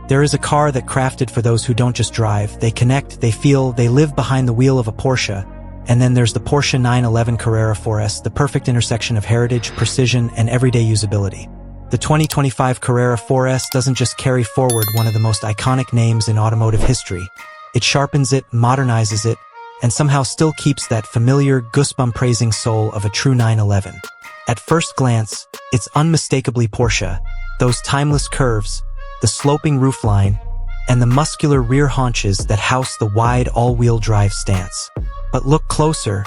There is a car that crafted for those who don't just drive, they connect, they feel, they live behind the wheel of a Porsche. And then there's the Porsche 911 Carrera 4S, the perfect intersection of heritage, precision, and everyday usability. The 2025 Carrera 4S doesn't just carry forward one of the most iconic names in automotive history. It sharpens it, modernizes it, and somehow still keeps that familiar, goosebump-praising soul of a true 911. At first glance, it's unmistakably Porsche. Those timeless curves, the sloping roofline, and the muscular rear haunches that house the wide all-wheel drive stance. But look closer,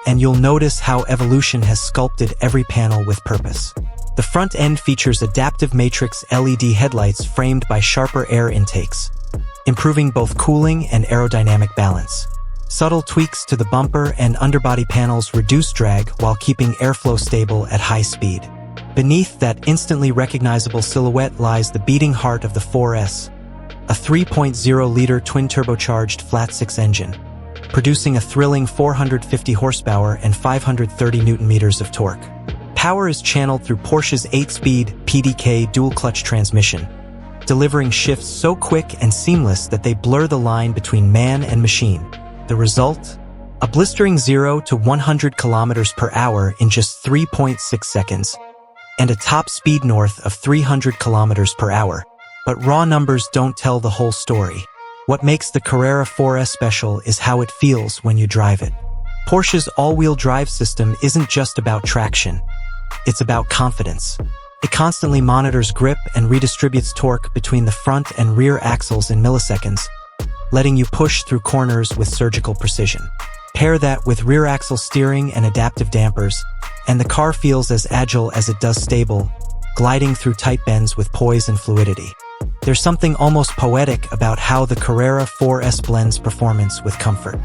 and you'll notice how evolution has sculpted every panel with purpose. The front end features adaptive matrix LED headlights framed by sharper air intakes, improving both cooling and aerodynamic balance. Subtle tweaks to the bumper and underbody panels reduce drag while keeping airflow stable at high speed. Beneath that instantly recognizable silhouette lies the beating heart of the 4S, a 3.0-liter twin-turbocharged flat-six engine, producing a thrilling 450 horsepower and 530 newton-meters of torque. Power is channeled through Porsche's 8-speed PDK dual-clutch transmission, delivering shifts so quick and seamless that they blur the line between man and machine. The result? A blistering 0 to 100 kilometers per hour in just 3.6 seconds, and a top speed north of 300 kilometers per hour. But raw numbers don't tell the whole story. What makes the Carrera 4S special is how it feels when you drive it. Porsche's all-wheel drive system isn't just about traction. It's about confidence. It constantly monitors grip and redistributes torque between the front and rear axles in milliseconds, letting you push through corners with surgical precision. Pair that with rear axle steering and adaptive dampers, and the car feels as agile as it does stable, gliding through tight bends with poise and fluidity. There's something almost poetic about how the Carrera 4S blends performance with comfort.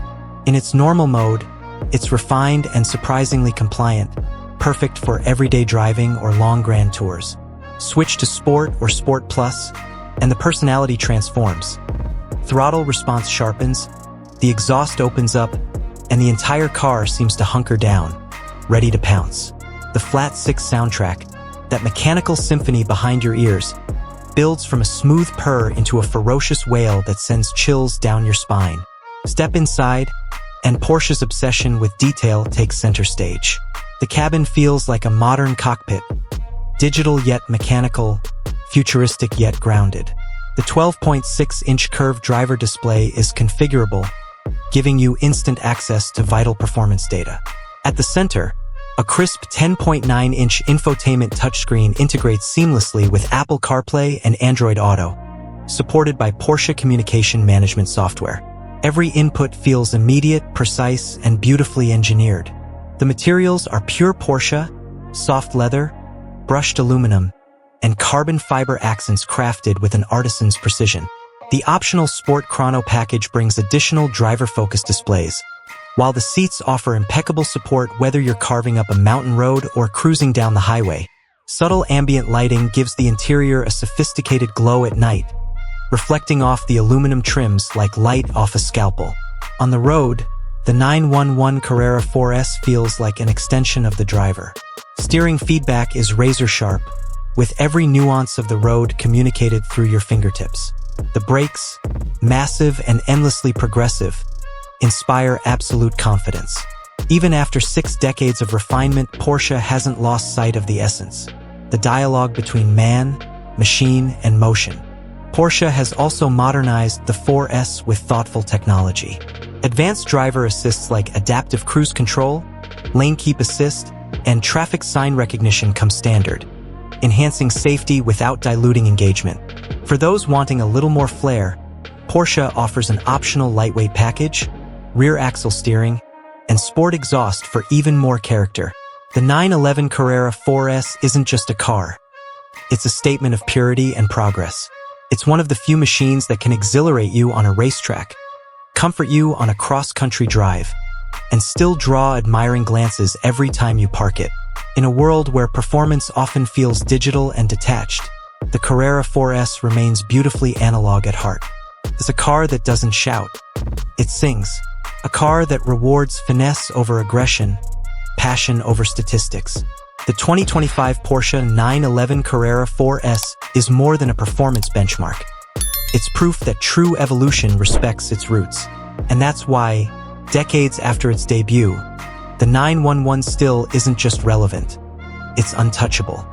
In its normal mode, it's refined and surprisingly compliant, perfect for everyday driving or long grand tours. Switch to Sport or Sport Plus, and the personality transforms. Throttle response sharpens, the exhaust opens up, and the entire car seems to hunker down, ready to pounce. The flat-six soundtrack, that mechanical symphony behind your ears, builds from a smooth purr into a ferocious wail that sends chills down your spine. Step inside, and Porsche's obsession with detail takes center stage. The cabin feels like a modern cockpit, digital yet mechanical, futuristic yet grounded. The 12.6-inch curved driver display is configurable, giving you instant access to vital performance data. At the center, a crisp 10.9-inch infotainment touchscreen integrates seamlessly with Apple CarPlay and Android Auto, supported by Porsche communication management software. Every input feels immediate, precise, and beautifully engineered. The materials are pure Porsche, soft leather, brushed aluminum, and carbon fiber accents crafted with an artisan's precision. The optional Sport Chrono package brings additional driver-focused displays, while the seats offer impeccable support whether you're carving up a mountain road or cruising down the highway. Subtle ambient lighting gives the interior a sophisticated glow at night, reflecting off the aluminum trims like light off a scalpel. On the road, the 911 Carrera 4S feels like an extension of the driver. Steering feedback is razor-sharp, with every nuance of the road communicated through your fingertips. The brakes, massive and endlessly progressive, inspire absolute confidence. Even after 6 decades of refinement, Porsche hasn't lost sight of the essence, the dialogue between man, machine, and motion. Porsche has also modernized the 4S with thoughtful technology. Advanced driver assists like adaptive cruise control, lane keep assist, and traffic sign recognition come standard, enhancing safety without diluting engagement. For those wanting a little more flair, Porsche offers an optional lightweight package, rear axle steering, and sport exhaust for even more character. The 911 Carrera 4S isn't just a car. It's a statement of purity and progress. It's one of the few machines that can exhilarate you on a racetrack, comfort you on a cross-country drive, and still draw admiring glances every time you park it. In a world where performance often feels digital and detached, the Carrera 4S remains beautifully analog at heart. It's a car that doesn't shout. It sings. A car that rewards finesse over aggression, passion over statistics. The 2025 Porsche 911 Carrera 4S is more than a performance benchmark. It's proof that true evolution respects its roots. And that's why, decades after its debut, the 911 still isn't just relevant, it's untouchable.